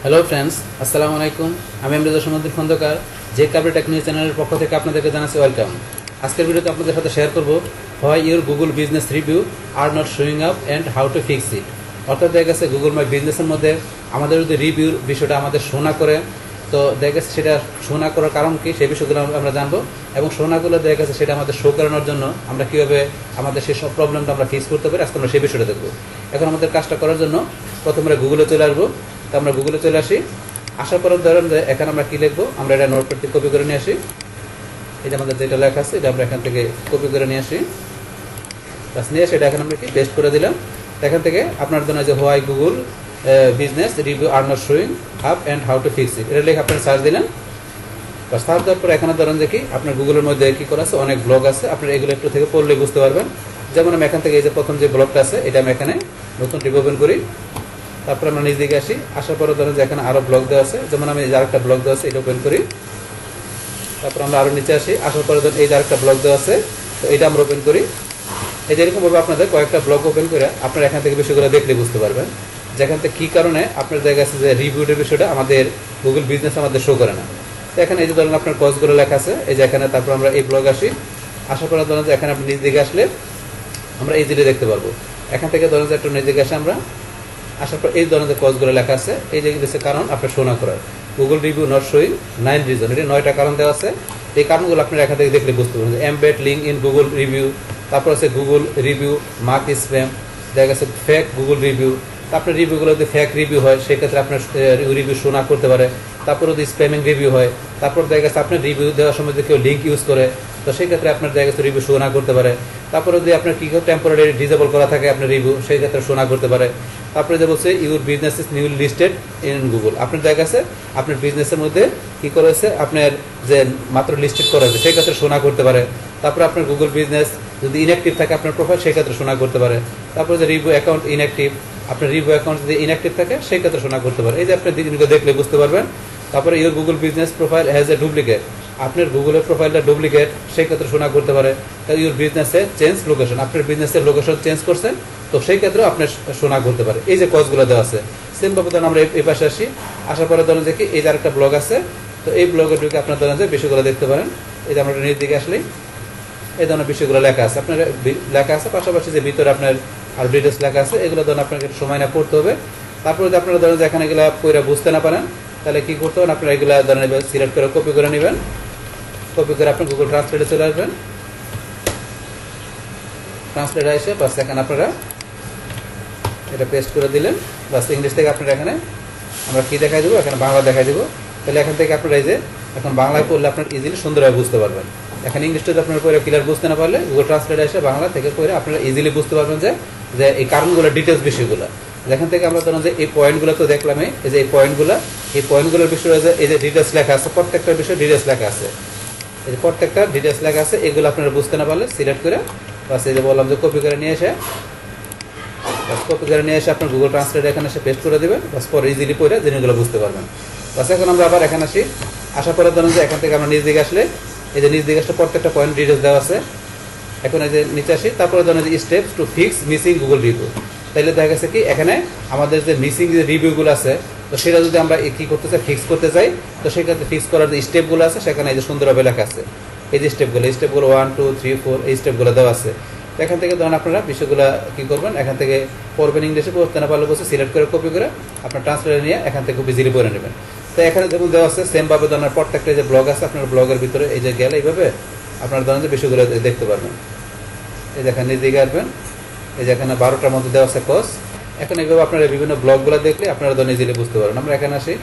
Hello friends, আসসালামু আলাইকুম। আমি আমরিজা সমুদ্র খন্দকার, যে কাবরি টেক নিউজ চ্যানেলের পক্ষ থেকে আপনাদেরকে জানাচ্ছি ওয়েলকাম। আজকের ভিডিওতে আপনাদের সাথে শেয়ার করব why your Google business review are not showing up and how to fix it. অর্থাৎ দেখা গেছে গুগল মাই বিজনেসের মধ্যে আমাদের যদি রিভিউর বিষয়টা আমাদের শো না করে, তো দেখা গেছে সেটা শো না করার কারণ কি সেই বিষয়গুলো আমরা জানবো, এবং শো না করলে দেখা গেছে সেটা আমাদের শো করানোর জন্য আমরা কীভাবে আমাদের সেই সব প্রবলেমটা আমরা ফিক্স করতে পারি, আজকে আমরা সেই বিষয়টা দেখবো। এখন আমাদের কাজটা করার জন্য প্রথমে আমরা গুগলে চলে আসবো। তো আমরা গুগলে চলে আসি, আসার পরে ধরেন যে এখানে আমরা কী লিখবো, আমরা এটা নোটপ্যাড থেকে কপি করে নিয়ে আসি। এই যে আমাদের যেটা লেখা আছে এটা আমরা এখান থেকে কপি করে নিয়ে আসি, বাস নিয়ে এসে এটা এখন আমরা কি পেস্ট করে দিলাম। এখান থেকে আপনার জন্য যে why Google business review are not showing up and how to fix it, এটা লিখে আপনারা সার্চ দিলেন। বাস সার্চ দেওয়ার পরে এখানে ধরেন যে কি আপনার গুগলের মধ্যে কী করা আছে, অনেক ব্লগ আছে, আপনারা এগুলো একটু থেকে পড়লে বুঝতে পারবেন। যেমন আমি এখান থেকে এই যে প্রথম যে ব্লগটা আছে এটা আমি এখানে নতুন টিপ ওপেন করি। তারপরে আমরা নিজ দিকে আসি, আসার পরে ধরেন যে এখানে আরও ব্লগ দেওয়া আছে, যেমন আমি এই আরেকটা ব্লগ দেওয়া আছে এটা ওপেন করি। তারপর আমরা আরও নিচে আসি, আসার পরে ধরেন এই যে আরেকটা ব্লগ দেওয়া আছে, তো এটা আমরা ওপেন করি। এই যেরকমভাবে আপনাদের কয়েকটা ব্লগ ওপেন করে আপনারা এখান থেকে বিষয়গুলো দেখলে বুঝতে পারবেন যেখান থেকে কী কারণে আপনার দেখা আছে যে রিভিউটের বিষয়টা আমাদের গুগল বিজনেস আমাদের শো করে না। তো এখানে এই যে ধরেন আপনার কজগুলো লেখা আছে, এই যে এখানে তারপর আমরা এই ব্লগ আসি, আসার পরে ধরেন যে এখানে আপনি নিজ দিকে আসলে আমরা ইজিলি দেখতে পারবো। এখান থেকে ধরেন যে একটু নিজ দিকে আসে, আমরা আসার পর এই ধরনের কজগুলো লেখা আছে, এই যে দিচ্ছে কারণ আপনার শো না করার, Google review not showing 9 reason, এটা 9টা কারণ দেওয়া আছে। এই কারণগুলো আপনারা এখান থেকে দেখলে বুঝতে পারবেন। Embed link in Google review, তারপর আছে গুগল রিভিউ মার্ক স্প্যাম, দেখা গেছে ফেক গুগল রিভিউ। তারপরে রিভিউগুলো যদি ফেক রিভিউ হয় সেক্ষেত্রে আপনার রিভিউ শো না করতে পারে। তারপর যদি স্প্যামিং রিভিউ হয়, তারপর দেখা গেছে আপনার রিভিউ দেওয়ার সময় যদি কেউ লিঙ্ক ইউজ করে, তো সেই ক্ষেত্রে আপনার দেখা গেছে রিভিউ শো না করতে পারে। তারপরে যদি আপনার কী টেম্পোরারি ডিসেবল করা থাকে আপনার রিভিউ, সেই ক্ষেত্রে শো না করতে পারে। তারপরে যে বলছে your business is new listed in Google, আপনার দেখা গেছে আপনার বিজনেসের মধ্যে কী করেছে আপনার যে মাত্র লিস্টেড করা হয়েছে সেই ক্ষেত্রে শো না করতে পারে। তারপরে আপনার গুগল বিজনেস যদি ইনঅ্যাক্টিভ থাকে আপনার প্রোফাইল, সেই ক্ষেত্রে শো না করতে পারে। তারপরে যে রিভিউ অ্যাকাউন্ট ইনঅ্যাক্টিভ, আপনার রিভিউ অ্যাকাউন্ট যদি ইনঅ্যাক্টিভ থাকে সেই ক্ষেত্রে শো না করতে পারে। এই যে আপনি দিনগুলো দেখলে বুঝতে পারবেন। তারপরে your Google business profile has a duplicate, আপনার গুগলের প্রোফাইলটা ডুপ্লিকেট, সেই ক্ষেত্রে শো না করতে পারে। ইউর বিজনেসে চেঞ্জ লোকেশন, আপনার বিজনেসের লোকেশন চেঞ্জ করছেন, তো সেই ক্ষেত্রেও আপনার শো না করতে পারে। এই যে কজগুলো দেওয়া আছে সেমভাবে ধরেন আমরা এই পাশে আসি, আসার পরে ধরেন যে কি এই যে আরেকটা ব্লগ আছে, তো এই ব্লগের ঢুকে আপনার ধরেন যে বিষয়গুলো দেখতে পারেন। এই যে আমরা নিজ দিকে আসলেই এই ধরনের বিষয়গুলো লেখা আছে, আপনার লেখা আছে, পাশাপাশি যে ভিতরে আপনার আর ডিটেলস লেখা আছে, এগুলো ধরেন আপনাকে সময় না পড়তে হবে। তারপরে যদি আপনারা ধরেন যে এখানে এগুলো পড়ে বুঝতে না পারেন, তাহলে কী করতে হবে, আপনারা এগুলো ধরেন সিলেক্ট করে কপি করে নেবেন। কপি করে আপনি গুগল ট্রান্সলেটে চলে আসবেন। ট্রান্সলেটে এসে বাস এখানে আপনারা এটা পেস্ট করে দিলেন। বাস ইংলিশ থেকে আপনারা এখানে আমরা কী দেখাই দেবো, এখানে বাংলা দেখাই দেবো। তাহলে এখান থেকে আপনারা এই যে এখন বাংলায় পড়লে আপনার ইজিলি সুন্দরভাবে বুঝতে পারবেন। এখানে ইংলিশটা যদি আপনার পরে ক্লিয়ার বুঝতে না পারলে গুগল ট্রান্সলেটে এসে বাংলা থেকে পড়ে আপনারা ইজিলি বুঝতে পারবেন যে যে এই কারণগুলো ডিটেলস বিষয়গুলো। যেখান থেকে আমরা ধরুন যে এই পয়েন্টগুলো তো দেখলামই, এই যে এই পয়েন্টগুলোর বিষয়ে যে এই যে ডিটেলস লেখা আছে, প্রত্যেকটা বিষয়ে ডিটেলস লেখা আছে, এই যে প্রত্যেকটা ডিটেলস লেখা আছে, এগুলো আপনারা বুঝতে না পারলে সিলেক্ট করে বাস এই যে বললাম যে কপি করে নিয়ে এসে আপনার গুগল ট্রান্সলেট এখানে এসে পেস্ট করে দেবেন। বাস পরে ইজিলি পড়ে জিনিসগুলো বুঝতে পারবেন। বাস এখন আমরা আবার এখানে আসি, আসার পরে ধরুন যে এখান থেকে আমরা নিজ দিকে আসলে এই যে নিজ দিকে আসলে প্রত্যেকটা পয়েন্ট ডিটেলস দেওয়া আছে। এখন এই যে নিচে আসি, তারপরে ধরুন যে steps to fix missing Google review, তাহলে দেখা গেছে কি এখানে আমাদের যে মিসিং যে রিভিউগুলো আছে, তো সেটা যদি আমরা কী করতে চাই, ফিক্স করতে চাই, তো সেক্ষেত্রে ফিক্স করার যে স্টেপগুলো আছে সেখানে এই যে সুন্দরভাবে লেখা আছে, এই যে স্টেপগুলো 1 2 3 4 এই স্টেপগুলো দেওয়া আছে। তো এখান থেকে ধরুন আপনারা বিষয়গুলো কী করবেন, এখান থেকে পড়বেন, ইংলিশে পড়তে না পারলে বসে সিলেক্ট করে কপি করে আপনার ট্রান্সলেটে নিয়ে এখান থেকে খুব ইজিলি পড়ে নেবেন। তো এখানে যেমন দেওয়া আছে সেমভাবে ধরেন প্রত্যেকটা যে ব্লগ আছে আপনার ব্লগের ভিতরে এই যে গেলে এইভাবে আপনার ধরেন যে বিষয়গুলো দেখতে পারবেন। এই যে এখানে নিজ দিকে আসবেন, এই যে এখানে 12টার মধ্যে দেওয়া আছে কজ। এখন এইভাবে আপনারা বিভিন্ন ব্লগগুলো দেখলে আপনারা ধরেন ইজিলি বুঝতে পারবেন। আমরা এখানে আসি,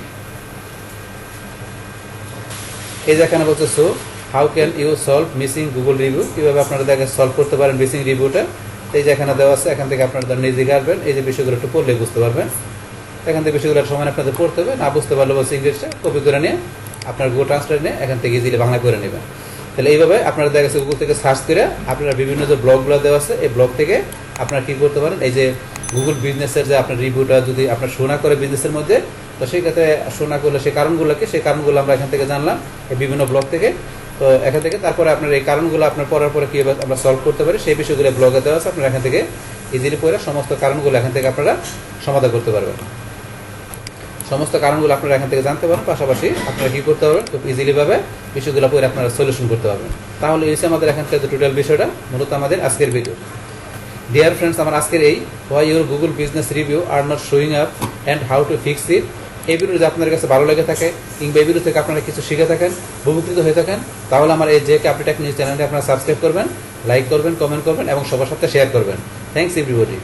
এই যে এখানে বলছে so how can you solve missing Google review, কীভাবে আপনারা দেখে সলভ করতে পারেন মিসিং রিভিউটা। এই যে এখানে দেওয়া আছে, এখান থেকে আপনারা ধরেন নিজ দিকে আসবেন, এই যে বিষয়গুলো একটু পড়লে বুঝতে পারবেন। এখান থেকে বিষয়গুলো সময় আপনাদের পড়তে হবে, না বুঝতে পারলে বলছে ইংলিশটা কপি করে নিয়ে আপনার গুগল ট্রান্সলেট নিয়ে এখান থেকে ইজিলি বাংলা করে নেবেন। তাহলে এইভাবে আপনারা দেখা গেছে গুগল থেকে সার্চ করে আপনারা বিভিন্ন যে ব্লগগুলো দেওয়া আছে এই ব্লগ থেকে আপনারা কী করতে পারেন, এই যে গুগল বিজনেসের যে আপনার রিভিউটা যদি আপনার শো না করে বিজনেসের মধ্যে, তো সেই ক্ষেত্রে শো না করলে সেই কারণগুলো আমরা এখান থেকে জানলাম এই বিভিন্ন ব্লগ থেকে। তো এখান থেকে তারপরে আপনার এই কারণগুলো আপনার পড়ার পরে কীভাবে আমরা সলভ করতে পারি সেই বিষয়গুলো ব্লগে দেওয়া আছে, আপনারা এখান থেকে ইজিলি পড়ে সমস্ত কারণগুলো এখান থেকে আপনারা সমাধান করতে পারবেন। সমস্ত কারণগুলো আপনারা এখান থেকে জানতে পারেন, পাশাপাশি আপনারা কী করতে পারবেন খুব ইজিলিভাবে বিষয়গুলো পরে আপনারা সলিউশন করতে পারবেন। তাহলে এই আমাদের এখানকার যে টোটাল বিষয়টা মূলত আমাদের আজকের ভিডিও। ডিয়ার ফ্রেন্ডস, আমার আজকের এই why your Google business review are not showing up and how to fix it, এই ভিডিও যদি আপনাদের কাছে ভালো লেগে থাকে কিংবা এই ভিডিও থেকে আপনারা কিছু শিখে থাকেন, উপকৃত হয়ে থাকেন, তাহলে আমার এই যে ক্যাপিটাল নিউজ চ্যানেলটি আপনারা সাবস্ক্রাইব করবেন, লাইক করবেন, কমেন্ট করবেন এবং সবার সাথে শেয়ার করবেন। Thanks everybody.